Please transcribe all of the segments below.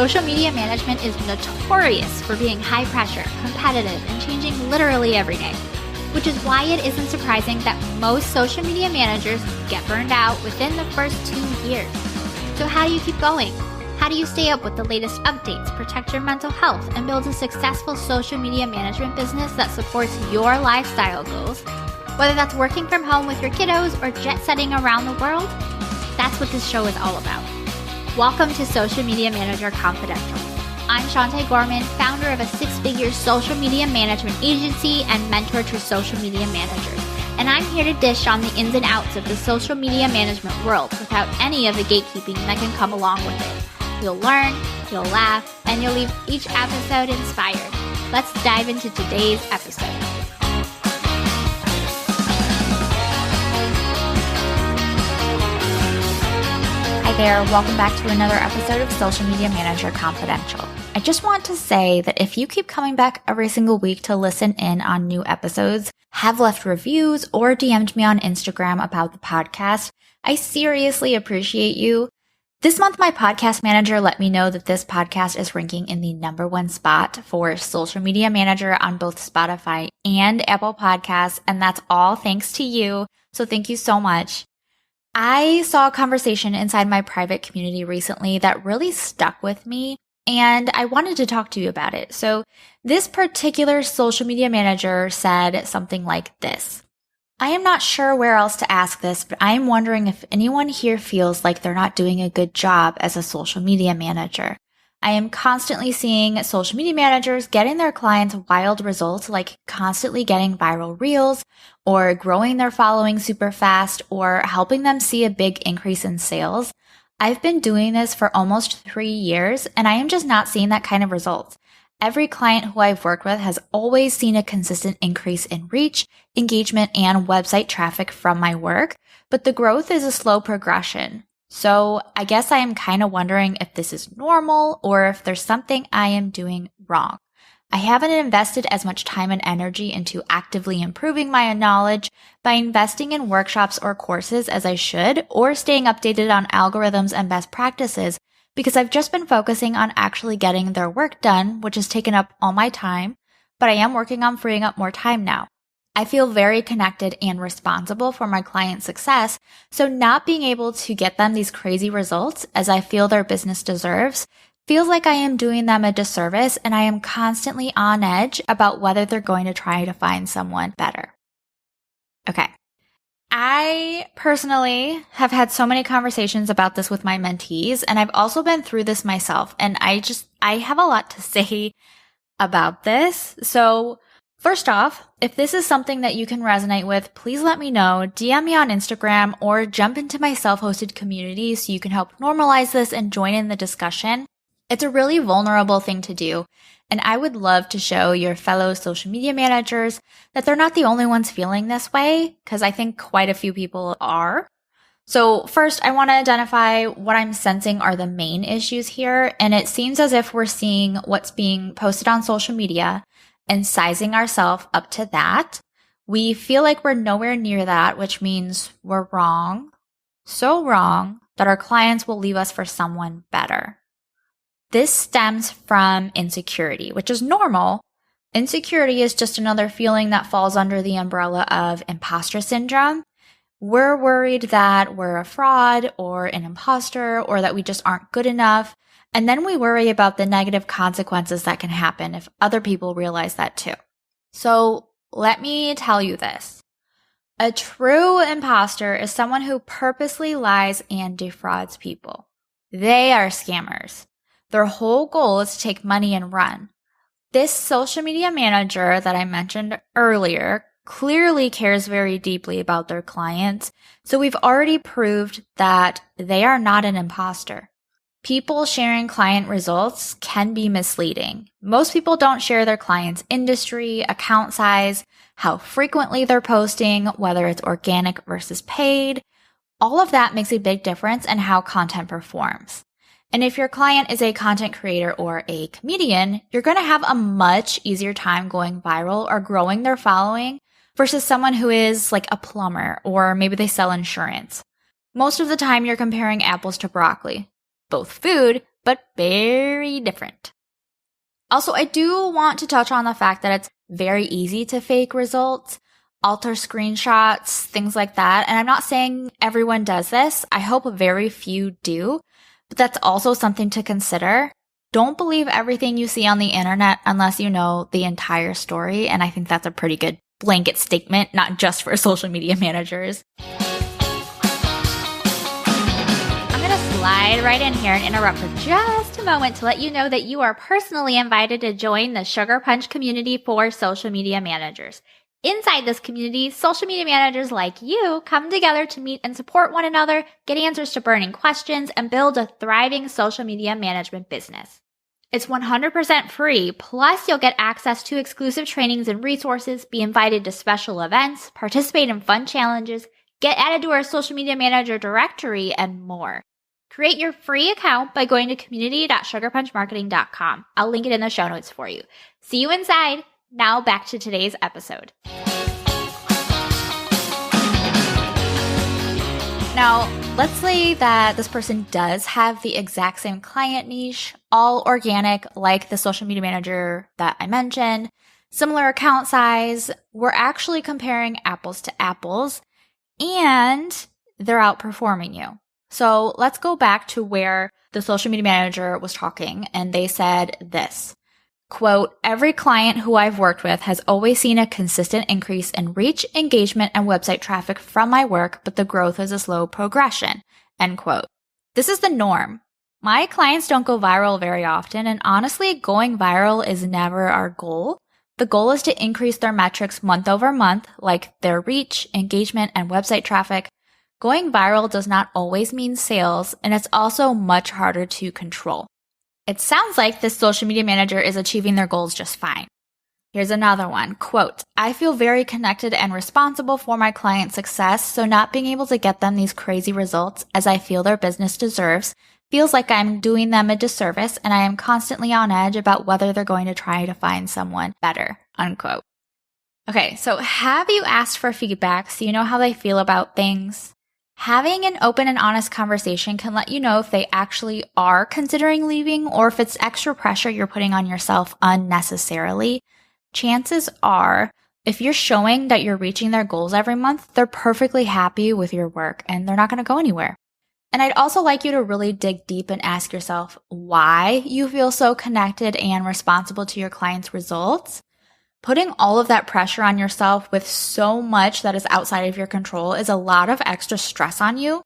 Social media management is notorious for being high pressure, competitive, and changing literally every day, which is why it isn't surprising that most social media managers get burned out within the first 2 years. So how do you keep going? How do you stay up with the latest updates, protect your mental health, and build a successful social media management business that supports your lifestyle goals? Whether that's working from home with your kiddos or jet setting around the world, that's what this show is all about. Welcome to Social Media Manager Confidential. I'm Shanté, founder of a 6-figure social media management agency and mentor to social media managers. And I'm here to dish on the ins and outs of the social media management world without any of the gatekeeping that can come along with it. You'll learn, you'll laugh, and you'll leave each episode inspired. Let's dive into today's episode. Hi there, welcome back to another episode of Social Media Manager Confidential. I just want to say that if you keep coming back every single week to listen in on new episodes, have left reviews, or DM'd me on Instagram about the podcast, I seriously appreciate you. This month, my podcast manager let me know that this podcast is ranking in the #1 spot for social media manager on both Spotify and Apple Podcasts, and that's all thanks to you. So thank you so much. I saw a conversation inside my private community recently that really stuck with me, and I wanted to talk to you about it. So this particular social media manager said something like this. I am not sure where else to ask this, but I am wondering if anyone here feels like they're not doing a good job as a social media manager. I am constantly seeing social media managers getting their clients wild results, like constantly getting viral reels or growing their following super fast or helping them see a big increase in sales. I've been doing this for almost 3 years, and I am just not seeing that kind of results. Every client who I've worked with has always seen a consistent increase in reach, engagement, and website traffic from my work, but the growth is a slow progression. So I guess I am kind of wondering if this is normal or if there's something I am doing wrong. I haven't invested as much time and energy into actively improving my knowledge by investing in workshops or courses as I should, or staying updated on algorithms and best practices, because I've just been focusing on actually getting their work done, which has taken up all my time, but I am working on freeing up more time now. I feel very connected and responsible for my clients' success, so not being able to get them these crazy results as I feel their business deserves feels like I am doing them a disservice, and I am constantly on edge about whether they're going to try to find someone better. Okay. I personally have had so many conversations about this with my mentees, and I've also been through this myself, and I have a lot to say about this. So first off, if this is something that you can resonate with, please let me know, DM me on Instagram, or jump into my self-hosted community so you can help normalize this and join in the discussion. It's a really vulnerable thing to do, and I would love to show your fellow social media managers that they're not the only ones feeling this way, because I think quite a few people are. So first, I want to identify what I'm sensing are the main issues here, and it seems as if we're seeing what's being posted on social media and sizing ourselves up to that. We feel like we're nowhere near that, which means we're wrong, so wrong that our clients will leave us for someone better. This stems from insecurity, which is normal. Insecurity is just another feeling that falls under the umbrella of imposter syndrome. We're worried that we're a fraud or an imposter, or that we just aren't good enough. And then we worry about the negative consequences that can happen if other people realize that too. So let me tell you this. A true imposter is someone who purposely lies and defrauds people. They are scammers. Their whole goal is to take money and run. This social media manager that I mentioned earlier clearly cares very deeply about their clients, so we've already proved that they are not an imposter. People sharing client results can be misleading. Most people don't share their client's industry, account size, how frequently they're posting, whether it's organic versus paid. All of that makes a big difference in how content performs. And if your client is a content creator or a comedian, you're going to have a much easier time going viral or growing their following versus someone who is like a plumber, or maybe they sell insurance. Most of the time you're comparing apples to broccoli. Both food, but very different. Also, I do want to touch on the fact that it's very easy to fake results, alter screenshots, things like that. And I'm not saying everyone does this. I hope very few do, but that's also something to consider. Don't believe everything you see on the internet unless you know the entire story. And I think that's a pretty good blanket statement, not just for social media managers. Slide right in here and interrupt for just a moment to let you know that you are personally invited to join the Sugar Punch community for social media managers. Inside this community, social media managers like you come together to meet and support one another, get answers to burning questions, and build a thriving social media management business. It's 100% free, plus you'll get access to exclusive trainings and resources, be invited to special events, participate in fun challenges, get added to our social media manager directory, and more. Create your free account by going to community.sugarpunchmarketing.com. I'll link it in the show notes for you. See you inside. Now back to today's episode. Now, let's say that this person does have the exact same client niche, all organic, like the social media manager that I mentioned, similar account size. We're actually comparing apples to apples, and they're outperforming you. So let's go back to where the social media manager was talking, and they said this, quote, "Every client who I've worked with has always seen a consistent increase in reach, engagement, and website traffic from my work, but the growth is a slow progression," end quote. This is the norm. My clients don't go viral very often, and honestly, going viral is never our goal. The goal is to increase their metrics month over month, like their reach, engagement, and website traffic. Going viral does not always mean sales, and it's also much harder to control. It sounds like this social media manager is achieving their goals just fine. Here's another one, quote, "I feel very connected and responsible for my clients' success, so not being able to get them these crazy results as I feel their business deserves feels like I'm doing them a disservice, and I am constantly on edge about whether they're going to try to find someone better," unquote. Okay, so have you asked for feedback so you know how they feel about things? Having an open and honest conversation can let you know if they actually are considering leaving or if it's extra pressure you're putting on yourself unnecessarily. Chances are, if you're showing that you're reaching their goals every month, they're perfectly happy with your work and they're not going to go anywhere. And I'd also like you to really dig deep and ask yourself why you feel so connected and responsible to your clients' results. Putting all of that pressure on yourself with so much that is outside of your control is a lot of extra stress on you.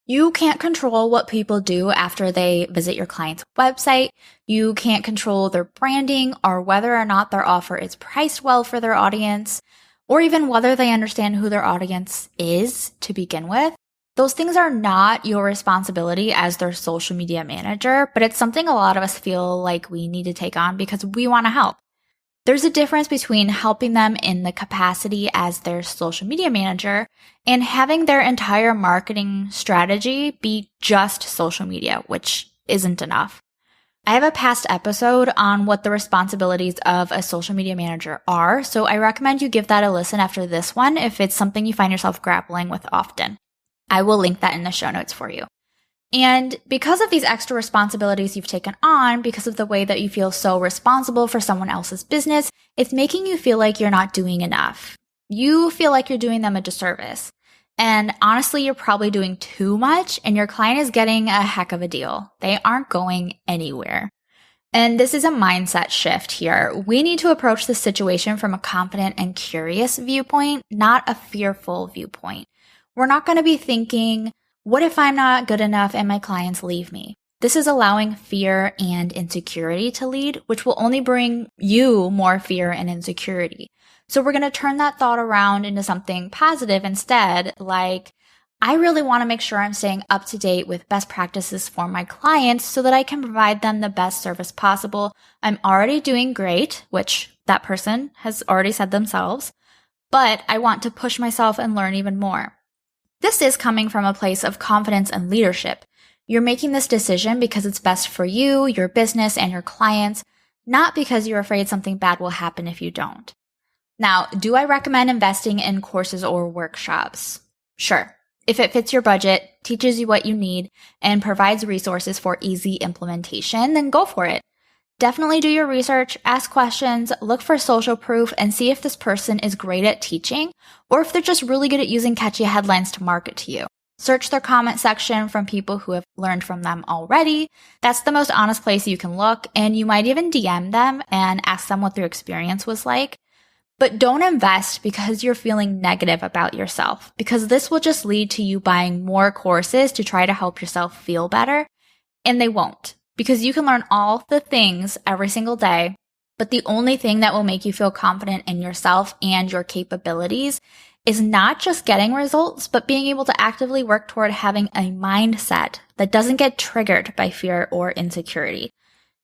You can't control what people do after they visit your client's website. You can't control their branding or whether or not their offer is priced well for their audience, or even whether they understand who their audience is to begin with. Those things are not your responsibility as their social media manager, but it's something a lot of us feel like we need to take on because we want to help. There's a difference between helping them in the capacity as their social media manager and having their entire marketing strategy be just social media, which isn't enough. I have a past episode on what the responsibilities of a social media manager are, so I recommend you give that a listen after this one if it's something you find yourself grappling with often. I will link that in the show notes for you. And because of these extra responsibilities you've taken on, because of the way that you feel so responsible for someone else's business, it's making you feel like you're not doing enough. You feel like you're doing them a disservice. And honestly, you're probably doing too much and your client is getting a heck of a deal. They aren't going anywhere. And this is a mindset shift here. We need to approach the situation from a confident and curious viewpoint, not a fearful viewpoint. We're not going to be thinking, what if I'm not good enough and my clients leave me? This is allowing fear and insecurity to lead, which will only bring you more fear and insecurity. So we're going to turn that thought around into something positive instead, like, I really want to make sure I'm staying up to date with best practices for my clients so that I can provide them the best service possible. I'm already doing great, which that person has already said themselves, but I want to push myself and learn even more. This is coming from a place of confidence and leadership. You're making this decision because it's best for you, your business, and your clients, not because you're afraid something bad will happen if you don't. Now, do I recommend investing in courses or workshops? Sure. If it fits your budget, teaches you what you need, and provides resources for easy implementation, then go for it. Definitely do your research, ask questions, look for social proof, and see if this person is great at teaching or if they're just really good at using catchy headlines to market to you. Search their comment section from people who have learned from them already. That's the most honest place you can look, and you might even DM them and ask them what their experience was like. But don't invest because you're feeling negative about yourself, because this will just lead to you buying more courses to try to help yourself feel better, and they won't, because you can learn all the things every single day, but the only thing that will make you feel confident in yourself and your capabilities is not just getting results, but being able to actively work toward having a mindset that doesn't get triggered by fear or insecurity.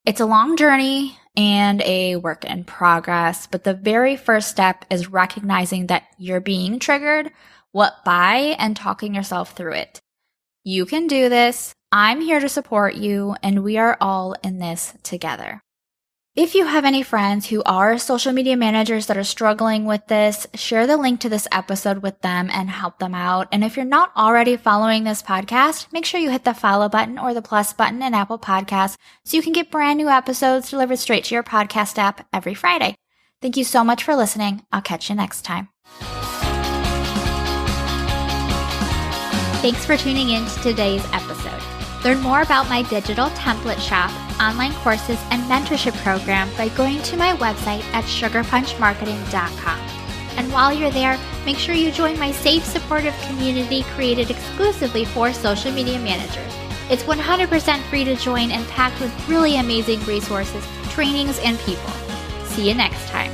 It's a long journey and a work in progress, but the very first step is recognizing that you're being triggered, what by, and talking yourself through it. You can do this. I'm here to support you, and we are all in this together. If you have any friends who are social media managers that are struggling with this, share the link to this episode with them and help them out. And if you're not already following this podcast, make sure you hit the follow button or the plus button in Apple Podcasts so you can get brand new episodes delivered straight to your podcast app every Friday. Thank you so much for listening. I'll catch you next time. Thanks for tuning in to today's episode. Learn more about my digital template shop, online courses, and mentorship program by going to my website at sugarpunchmarketing.com. And while you're there, make sure you join my safe, supportive community created exclusively for social media managers. It's 100% free to join and packed with really amazing resources, trainings, and people. See you next time.